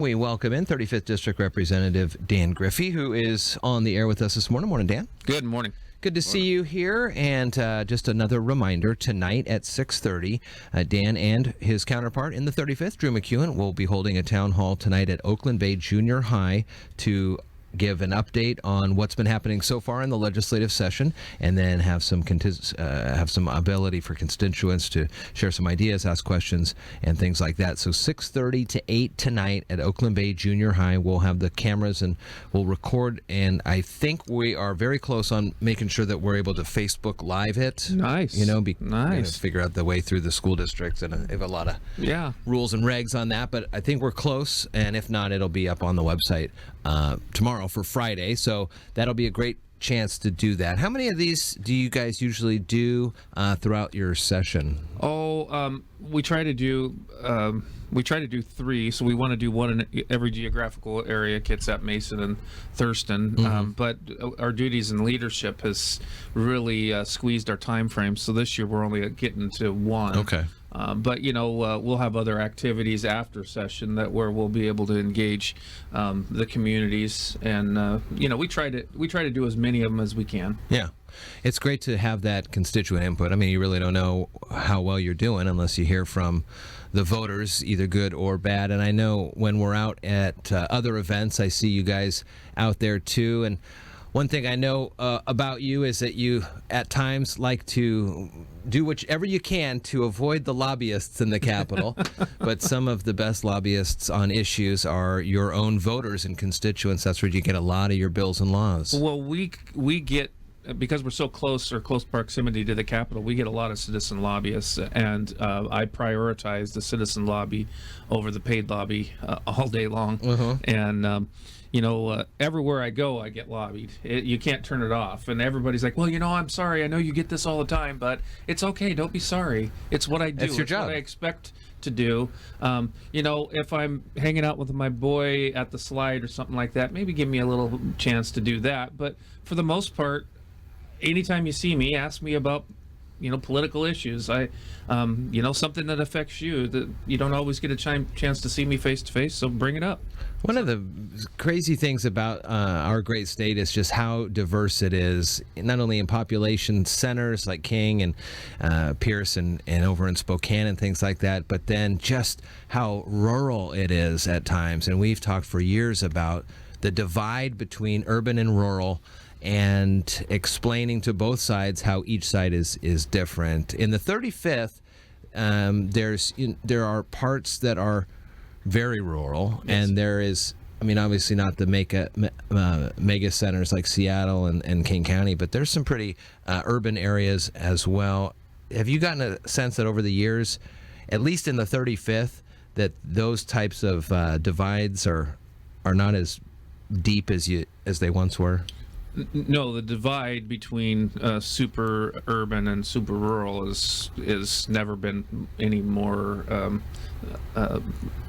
We welcome in 35th District Representative Dan Griffey, who is on the air with us this morning. Morning, Dan. Good morning. Good to see you here. And just another reminder, tonight at 6:30, Dan and his counterpart in the 35th, Drew MacEwen, will be holding a town hall tonight at Oakland Bay Junior High to give an update on what's been happening so far in the legislative session, and then have some ability for constituents to share some ideas, ask questions, and things like that. So 6:30 to 8 tonight at Oakland Bay Junior High. We'll have the cameras and we'll record, and I think we are very close on making sure that we're able to Facebook Live it. Nice. Nice. Figure out the way through the school districts, and they have a lot of rules and regs on that, but I think we're close, and if not, it'll be up on the website tomorrow for Friday, so that'll be a great chance to do that. How many of these do you guys usually do throughout your session? We try to do 3, so we want to do one in every geographical area, Kitsap, Mason, and Thurston. Mm-hmm. But our duties and leadership has really squeezed our time frame, so this year we're only getting to 1. Okay. But we'll have other activities after session where we'll be able to engage the communities, and we try to do as many of them as we can. Yeah, it's great to have that constituent input. I mean, you really don't know how well you're doing unless you hear from the voters, either good or bad. And I know when we're out at other events, I see you guys out there too. And one thing I know about you is that you, at times, like to do whichever you can to avoid the lobbyists in the Capitol. But some of the best lobbyists on issues are your own voters and constituents. That's where you get a lot of your bills and laws. Well, we get, because we're so close proximity to the Capitol, we get a lot of citizen lobbyists, and I prioritize the citizen lobby over the paid lobby all day long. And everywhere I go, I get lobbied. You can't turn it off. And everybody's like, well, I'm sorry. I know you get this all the time, but it's okay. Don't be sorry. It's what I do. It's your job. What I expect to do. If I'm hanging out with my boy at the slide or something like that, maybe give me a little chance to do that. But for the most part, anytime you see me, ask me about political issues. Something that affects you, that you don't always get a chance to see me face to face, so bring it up. One of the crazy things about our great state is just how diverse it is, not only in population centers like King and Pierce and over in Spokane and things like that, but then just how rural it is at times. And we've talked for years about the divide between urban and rural, and explaining to both sides how each side is different. In the 35th, there are parts that are very rural, yes. And there is, obviously not the mega centers like Seattle and King County, but there's some pretty urban areas as well. Have you gotten a sense that over the years, at least in the 35th, that those types of divides are not as deep as they once were? No, the divide between super urban and super rural is never been any more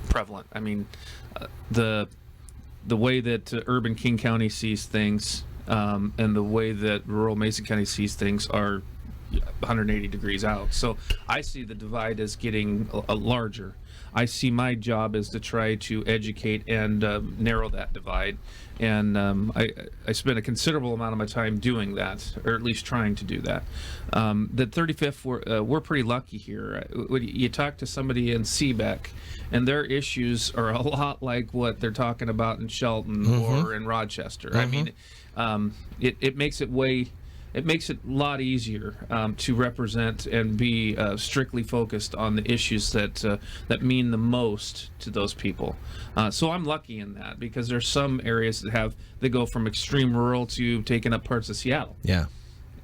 prevalent. The way that urban King County sees things and the way that rural Mason County sees things are 180 degrees out. So I see the divide as getting larger. I see my job as to try to educate and narrow that divide. And I spend a considerable amount of my time doing that, or at least trying to do that. The 35th, we're pretty lucky here. When you talk to somebody in Seabeck, and their issues are a lot like what they're talking about in Shelton or in Rochester. It makes it a lot easier to represent and be strictly focused on the issues that mean the most to those people. So I'm lucky in that, because there's some areas that go from extreme rural to taking up parts of Seattle. Yeah.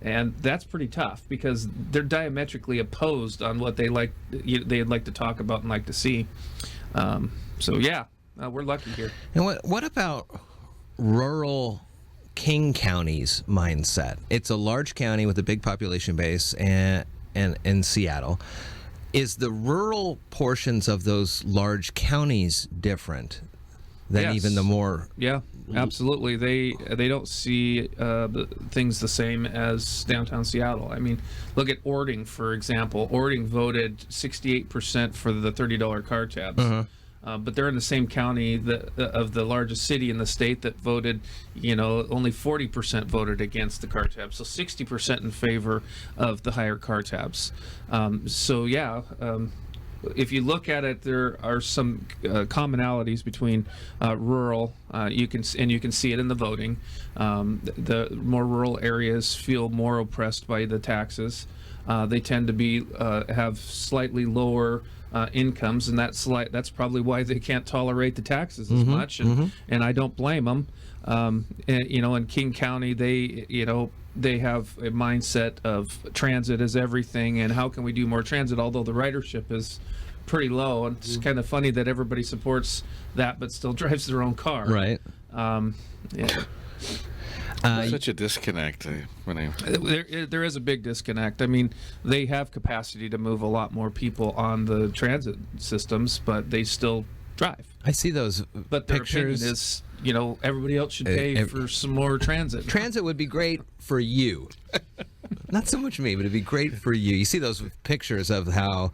And that's pretty tough, because they're diametrically opposed on what they'd like to talk about and like to see. We're lucky here. And what about rural King County's mindset? It's a large county with a big population base, and in Seattle. Is the rural portions of those large counties different than even the more? Yeah, absolutely. They don't see the things the same as downtown Seattle. Look at Ording, for example. Ording voted 68% for the $30 car tabs. but they're in the same county of the largest city in the state that voted, only 40% voted against the car tab, so 60% in favor of the higher car tabs. If you look at it, there are some commonalities between rural. You can see it in the voting. The more rural areas feel more oppressed by the taxes. They tend to have slightly lower incomes, and that's probably why they can't tolerate the taxes as much. And I don't blame them. In King County, they have a mindset of transit is everything, and how can we do more transit, although the ridership is pretty low. And it's kind of funny that everybody supports that but still drives their own car. Right. Such a disconnect. There is a big disconnect. I mean, they have capacity to move a lot more people on the transit systems, but they still drive. I see those but their pictures. Opinion is, everybody else should pay for some more transit. Transit would be great for you. Not so much me, but it'd be great for you. You see those pictures of how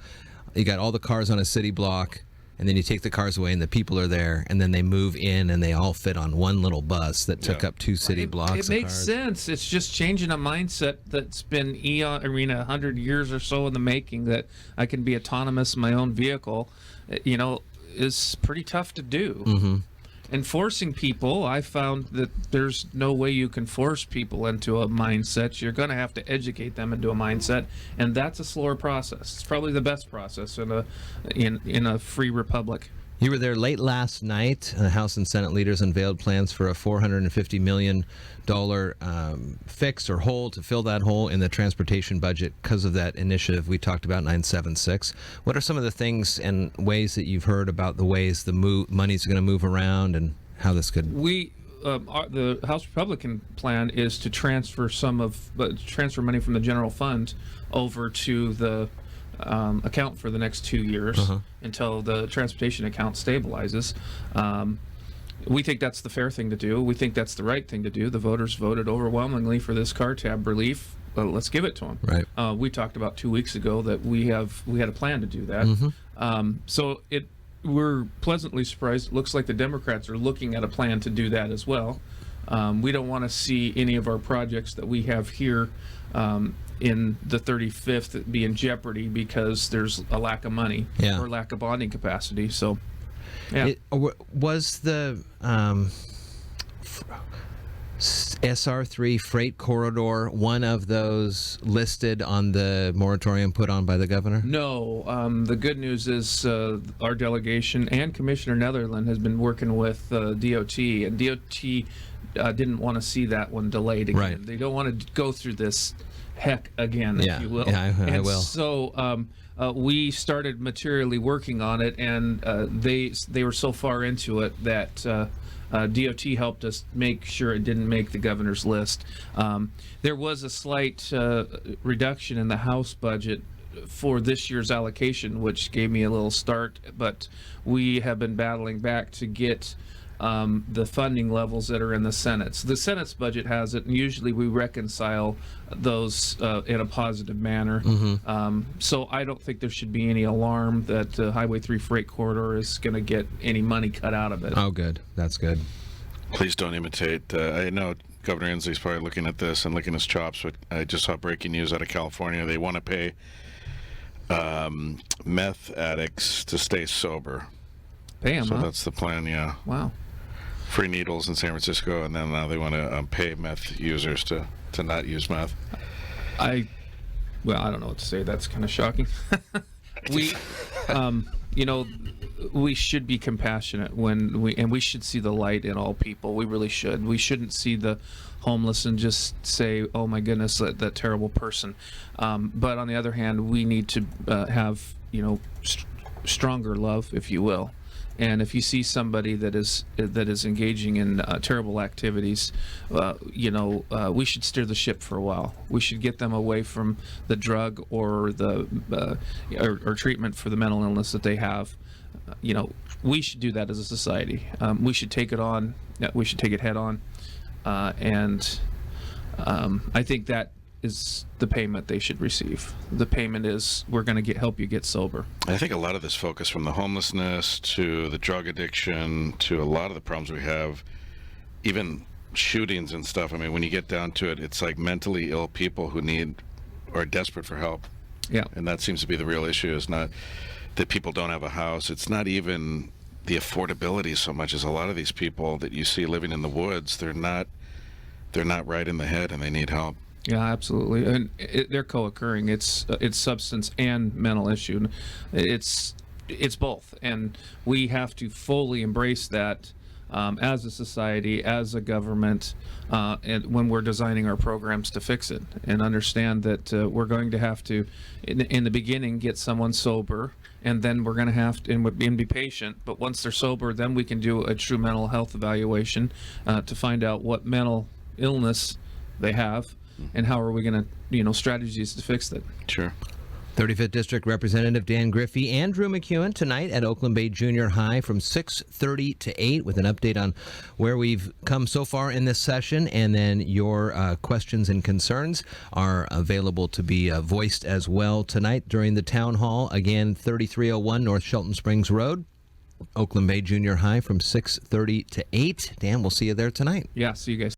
you got all the cars on a city block, and then you take the cars away and the people are there, and then they move in and they all fit on one little bus that took up 2 city blocks. It makes sense. It's just changing a mindset that's been 100 years or so in the making, that I can be autonomous in my own vehicle, is pretty tough to do. And forcing people, I found that there's no way you can force people into a mindset. You're going to have to educate them into a mindset, and that's a slower process. It's probably the best process in a free republic. You were there late last night. House and Senate leaders unveiled plans for a $450 million fix or hole to fill that hole in the transportation budget because of that initiative we talked about, 976. What are some of the things and ways that you've heard about the ways the money's going to move around and how this could... The House Republican plan is to transfer money from the general fund over to the account for the next 2 years until the transportation account stabilizes. We think that's the fair thing to do. We think that's the right thing to do. The voters voted overwhelmingly for this car tab relief. Let's give it to them. Right. We talked about 2 weeks ago that we had a plan to do that. We're pleasantly surprised. It looks like the Democrats are looking at a plan to do that as well. We don't want to see any of our projects that we have here in the 35th be in jeopardy because there's a lack of money or lack of bonding capacity. So, was the SR3 freight corridor one of those listed on the moratorium put on by the governor? No. The good news is our delegation and Commissioner Netherland has been working with DOT, and DOT didn't want to see that one delayed again. Right. They don't want to go through this heck again, if you will. Yeah, I will. So we started materially working on it, and they were so far into it that DOT helped us make sure it didn't make the governor's list. There was a slight reduction in the House budget for this year's allocation, which gave me a little start, but we have been battling back to get the funding levels that are in the Senate. So the Senate's budget has it, and usually we reconcile those in a positive manner. So I don't think there should be any alarm that Highway 3 freight corridor is going to get any money cut out of it. Oh, good. That's good. Please don't imitate. I know Governor Inslee's probably looking at this and licking his chops, but I just saw breaking news out of California. They want to pay meth addicts to stay sober. Pay them, So that's the plan, yeah. Wow. Free needles in San Francisco, and then now they want to pay meth users to not use meth. I don't know what to say. That's kind of shocking. We should be compassionate we should see the light in all people. We really should. We shouldn't see the homeless and just say, oh my goodness, that terrible person. But on the other hand, we need to have stronger love, if you will. And if you see somebody that is engaging in terrible activities, we should steer the ship for a while. We should get them away from the drug or the or treatment for the mental illness that they have. We should do that as a society. We should take it on. We should take it head on. And I think that is the payment they should receive. The payment is, we're going to help you get sober. I think a lot of this focus, from the homelessness to the drug addiction to a lot of the problems we have, even shootings and stuff. I mean, when you get down to it, it's like mentally ill people who need or are desperate for help. Yeah. And that seems to be the real issue, is not that people don't have a house. It's not even the affordability so much as a lot of these people that you see living in the woods, they're not right in the head and they need help. Yeah, absolutely, and they're co-occurring. It's substance and mental issue. It's both, and we have to fully embrace that as a society, as a government, and when we're designing our programs to fix it, and understand that we're going to have to, in the beginning, get someone sober, and then we're going to have to and be patient. But once they're sober, then we can do a true mental health evaluation to find out what mental illness they have. And how are we going to, strategies to fix that? Sure. 35th District Representative Dan Griffey and Drew MacEwen tonight at Oakland Bay Junior High from 6:30 to 8 with an update on where we've come so far in this session. And then your questions and concerns are available to be voiced as well tonight during the town hall. Again, 3301 North Shelton Springs Road, Oakland Bay Junior High from 6:30 to 8. Dan, we'll see you there tonight. Yeah, see you guys.